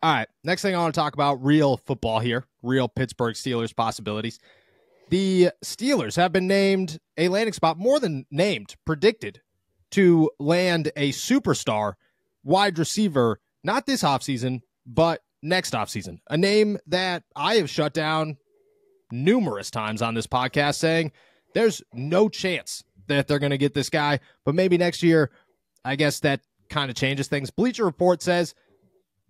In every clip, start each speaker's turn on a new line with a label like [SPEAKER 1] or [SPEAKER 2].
[SPEAKER 1] All right. Next thing I want to talk about, real football here, real Pittsburgh Steelers possibilities. The Steelers have been named a landing spot, more than named, predicted to land a superstar wide receiver, not this offseason, but next offseason. A name that I have shut down numerous times on this podcast, saying there's no chance that they're going to get this guy, but maybe next year. I guess that kind of changes things. Bleacher Report says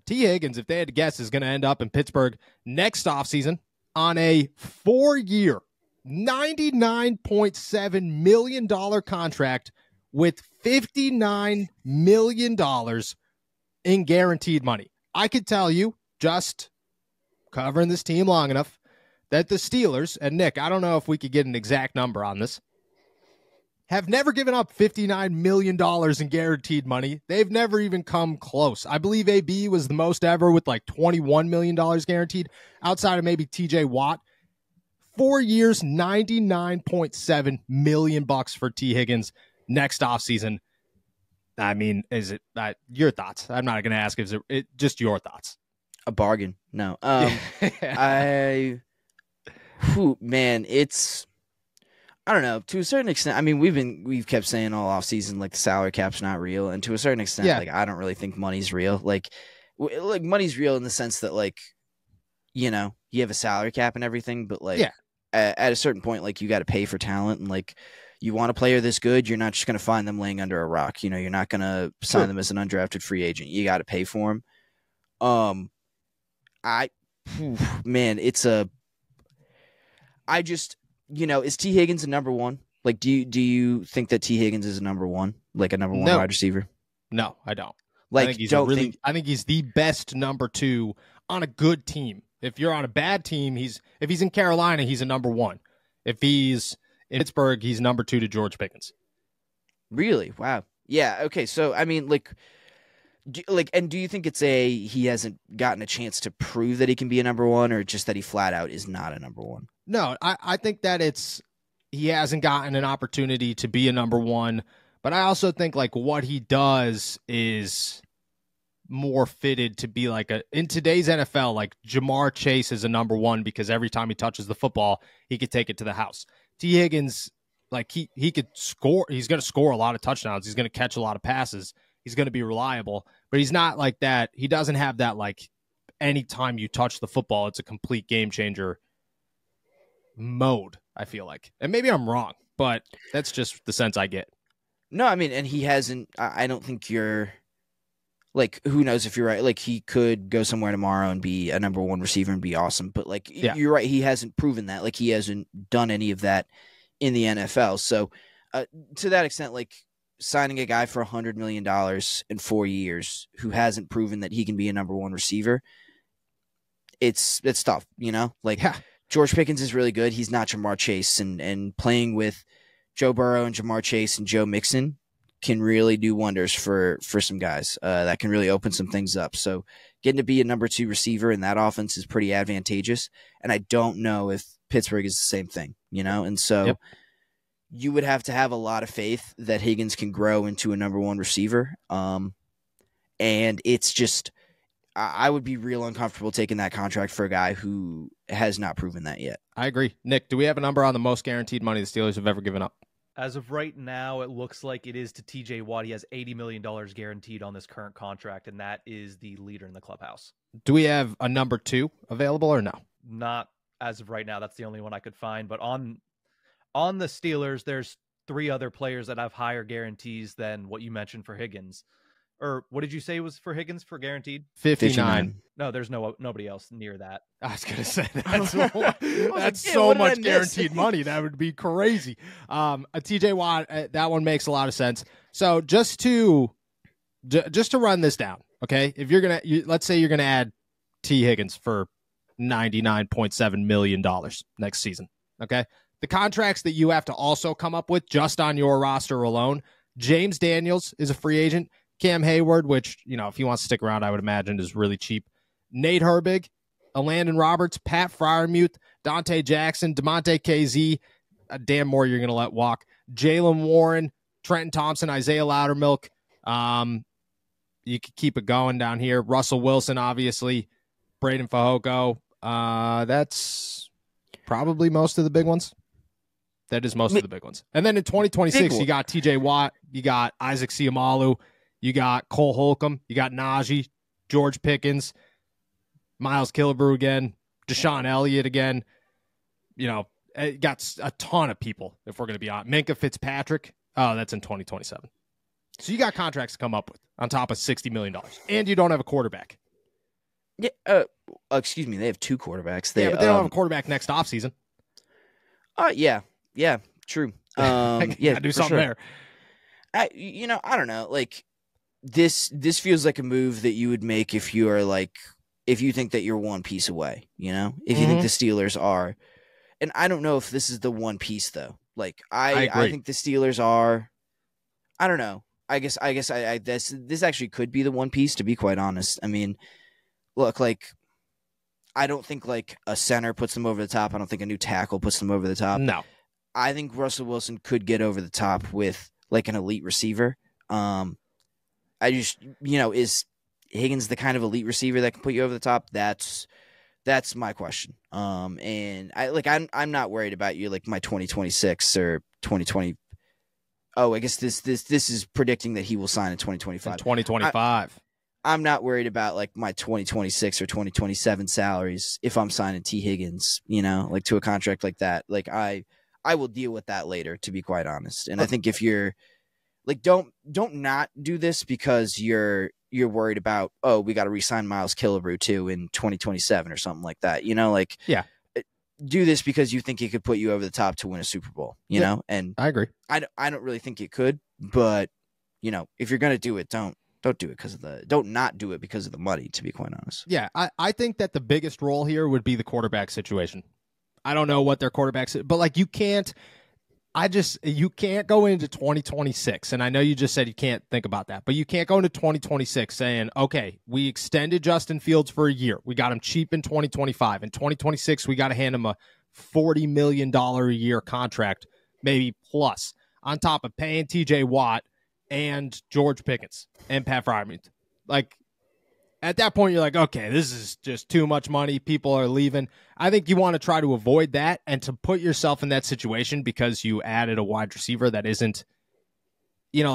[SPEAKER 1] T. Higgins, if they had to guess, is going to end up in Pittsburgh next offseason on a 4-year, $99.7 million contract with $59 million in guaranteed money. I could tell you, just covering this team long enough, that the Steelers, and Nick, I don't know if we could get an exact number on this, have never given up $59 million in guaranteed money. They've never even come close. I believe AB was the most ever with like $21 million guaranteed, outside of maybe TJ Watt. 4 years, $99.7 million for T. Higgins next offseason. I mean, is it your thoughts? I'm not going to ask if it's just your thoughts.
[SPEAKER 2] A bargain. No. Man, it's, I don't know, to a certain extent. I mean, we've kept saying all offseason, like, the salary cap's not real, and to a certain extent, like, I don't really think money's real. Like money's real in the sense that, like, you know, you have a salary cap and everything, but like, at a certain point, like, you got to pay for talent, and like, you want a player this good, you're not just going to find them laying under a rock. You know, you're not going to sign them as an undrafted free agent. You got to pay for them. You know, is T. Higgins a number one? Like, do you think that T. Higgins is a number one, like a number one wide receiver?
[SPEAKER 1] No, I don't.
[SPEAKER 2] Like,
[SPEAKER 1] I think he's the best number two on a good team. If you're on a bad team, if he's in Carolina, he's a number one. If he's in Pittsburgh, he's number two to George Pickens.
[SPEAKER 2] Really? Wow. Yeah. Okay. So, I mean, do you think it's he hasn't gotten a chance to prove that he can be a number one, or just that he flat out is not a number one?
[SPEAKER 1] No, I think that he hasn't gotten an opportunity to be a number one, but I also think like what he does is more fitted to be like in today's NFL, like Jamar Chase is a number one because every time he touches the football, he could take it to the house. T. Higgins, like he could score. He's going to score a lot of touchdowns. He's going to catch a lot of passes. He's going to be reliable, but he's not like that. He doesn't have that, like, anytime you touch the football, it's a complete game changer mode, I feel like. And maybe I'm wrong, but that's just the sense I get.
[SPEAKER 2] No, I mean, and he hasn't, I don't think you're, like, who knows if you're right. Like, he could go somewhere tomorrow and be a number one receiver and be awesome. But, like, You're right. He hasn't proven that. Like, he hasn't done any of that in the NFL. So, to that extent, like, signing a guy for $100 million in 4 years who hasn't proven that he can be a number one receiver, it's tough, you know? Like, George Pickens is really good. He's not Jamar Chase, and playing with Joe Burrow and Jamar Chase and Joe Mixon can really do wonders for some guys. That can really open some things up. So getting to be a number two receiver in that offense is pretty advantageous. And I don't know if Pittsburgh is the same thing, you know? And so you would have to have a lot of faith that Higgins can grow into a number one receiver. And it's just, I would be real uncomfortable taking that contract for a guy who has not proven that yet.
[SPEAKER 1] I agree. Nick, do we have a number on the most guaranteed money the Steelers have ever given up?
[SPEAKER 3] As of right now, it looks like it is to TJ Watt. He has $80 million guaranteed on this current contract, and that is the leader in the clubhouse.
[SPEAKER 1] Do we have a number two available or no?
[SPEAKER 3] Not as of right now. That's the only one I could find. But on the Steelers, there's 3 other players that have higher guarantees than what you mentioned for Higgins. Or what did you say was for Higgins for guaranteed?
[SPEAKER 1] 59.
[SPEAKER 3] No, there's nobody else near that.
[SPEAKER 1] I was going to say that's so much guaranteed money. That would be crazy. A TJ Watt, that one makes a lot of sense. So just to run this down, okay? If you're let's say you're going to add T. Higgins for $99.7 million next season, okay? The contracts that you have to also come up with just on your roster alone, James Daniels is a free agent. Cam Hayward, which, you know, if he wants to stick around, I would imagine is really cheap. Nate Herbig, Landon Roberts, Pat Freiermuth, Dante Jackson, DeMonte KZ, Dan Moore you're going to let walk, Jalen Warren, Trenton Thompson, Isaiah Loudermilk, you could keep it going down here. Russell Wilson, obviously. Braden Fajoko. That's probably most of the big ones. That is most of the big ones. And then in 2026, you got TJ Watt, you got Isaac Seumalo, you got Cole Holcomb, you got Najee, George Pickens, Miles Killebrew again, Deshaun Elliott again. You know, it got a ton of people, if we're going to be honest. Minka Fitzpatrick. Oh, that's in 2027. So you got contracts to come up with on top of $60 million. And you don't have a quarterback.
[SPEAKER 2] Yeah. Excuse me. They have 2 quarterbacks.
[SPEAKER 1] But they don't have a quarterback next offseason.
[SPEAKER 2] Yeah, true.
[SPEAKER 1] Yeah, do something there.
[SPEAKER 2] I don't know. Like this feels like a move that you would make if you are like, if you think that you're one piece away, you know, if you think the Steelers are, and I don't know if this is the one piece though. Like I think the Steelers are, I don't know. I guess this actually could be the one piece, to be quite honest. I mean, look, like, I don't think like a center puts them over the top. I don't think a new tackle puts them over the top.
[SPEAKER 1] No.
[SPEAKER 2] I think Russell Wilson could get over the top with like an elite receiver. I just, is Higgins the kind of elite receiver that can put you over the top? That's my question. And I'm not worried about you like my 2026 or 2020. Oh, I guess this is predicting that he will sign in 2025.
[SPEAKER 1] 2025.
[SPEAKER 2] I'm not worried about like my 2026 or 2027 salaries if I'm signing T. Higgins, like to a contract like that. Like I will deal with that later, to be quite honest. And I think if you're like, don't not do this because you're worried about, oh, we got to re-sign Miles Killebrew too in 2027 or something like that.
[SPEAKER 1] Yeah.
[SPEAKER 2] Do this because you think it could put you over the top to win a Super Bowl, know? And
[SPEAKER 1] I agree.
[SPEAKER 2] I don't really think it could, but if you're going to do it, don't do it don't not do it because of the money, to be quite honest.
[SPEAKER 1] Yeah. I think that the biggest role here would be the quarterback situation. I don't know what their quarterbacks, but like you can't go into 2026. And I know you just said you can't think about that, but you can't go into 2026 saying, okay, we extended Justin Fields for a year. We got him cheap in 2025. In 2026, we got to hand him a $40 million a year contract, maybe plus, on top of paying TJ Watt and George Pickens and Pat Freiermuth. Like, at that point, you're like, okay, this is just too much money. People are leaving. I think you want to try to avoid that and to put yourself in that situation because you added a wide receiver that isn't, I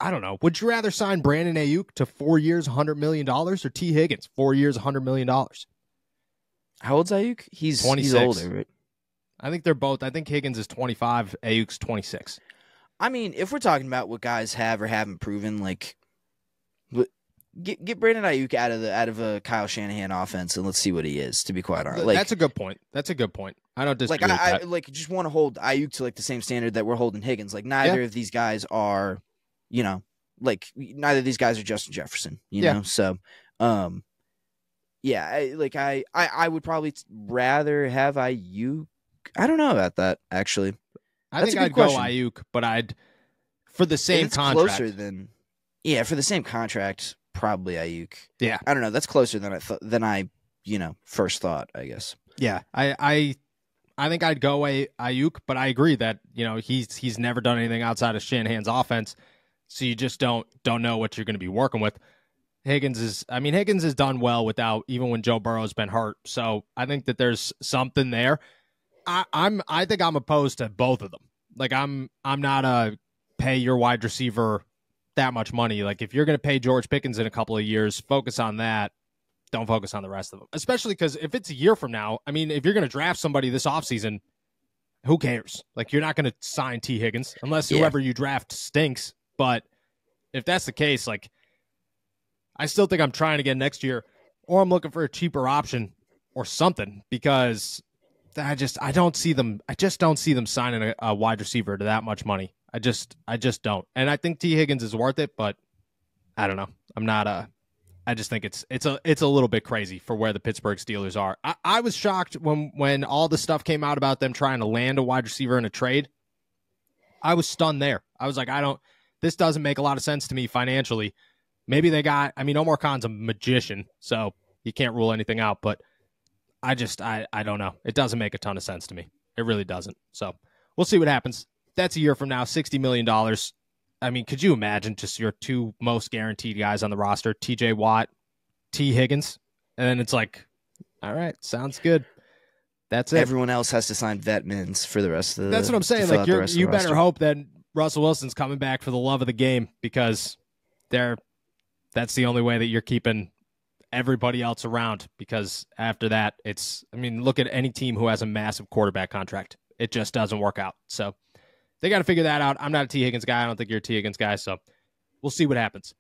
[SPEAKER 1] don't know. Would you rather sign Brandon Ayuk to 4 years, $100 million, or T. Higgins, 4 years, $100 million?
[SPEAKER 2] How old's Ayuk? He's
[SPEAKER 1] 26.
[SPEAKER 2] He's older, right?
[SPEAKER 1] I think they're both. I think Higgins is 25. Ayuk's 26.
[SPEAKER 2] I mean, if we're talking about what guys have or haven't proven, like, Get Brandon Ayuk out of a Kyle Shanahan offense and let's see what he is. To be quite honest,
[SPEAKER 1] that's a good point. I don't disagree. Like
[SPEAKER 2] I just want to hold Ayuk to like the same standard that we're holding Higgins. Like neither of these guys are, neither of these guys are Justin Jefferson. You know, so I would probably rather have Ayuk. I don't know about that actually.
[SPEAKER 1] I think I'd go Ayuk, but I'd for the same contract.
[SPEAKER 2] Closer than for the same contract. Probably Ayuk.
[SPEAKER 1] Yeah,
[SPEAKER 2] I don't know. That's closer than I first thought. I guess.
[SPEAKER 1] Yeah, I think I'd go Ayuk, but I agree that he's never done anything outside of Shanahan's offense, so you just don't know what you're going to be working with. Higgins has done well without, even when Joe Burrow's been hurt. So I think that there's something there. I think I'm opposed to both of them. Like I'm not a pay your wide receiver that much money. Like if you're going to pay George Pickens in a couple of years, focus on that. Don't focus on the rest of them. Especially because if it's a year from now, I mean, if you're going to draft somebody this offseason, who cares? Like you're not going to sign T. Higgins unless whoever you draft stinks. But if that's the case, like I still think I'm trying again next year, or I'm looking for a cheaper option or something because I just don't see them signing a wide receiver to that much money. I just don't. And I think T. Higgins is worth it, but I don't know. I just think it's a little bit crazy for where the Pittsburgh Steelers are. I was shocked when all the stuff came out about them trying to land a wide receiver in a trade. I was stunned there. I was like, this doesn't make a lot of sense to me financially. Maybe Omar Khan's a magician, so you can't rule anything out, but I don't know. It doesn't make a ton of sense to me. It really doesn't. So we'll see what happens. That's a year from now, $60 million. I mean, could you imagine just your two most guaranteed guys on the roster, TJ Watt, T. Higgins? And then it's like, all right, sounds good. That's it.
[SPEAKER 2] Everyone else has to sign vet mins for the rest of the.
[SPEAKER 1] That's what I'm saying. Like you better hope that Russell Wilson's coming back for the love of the game, because that's the only way that you're keeping everybody else around, because after that, look at any team who has a massive quarterback contract. It just doesn't work out. So they got to figure that out. I'm not a T. Higgins guy. I don't think you're a T. Higgins guy. So we'll see what happens.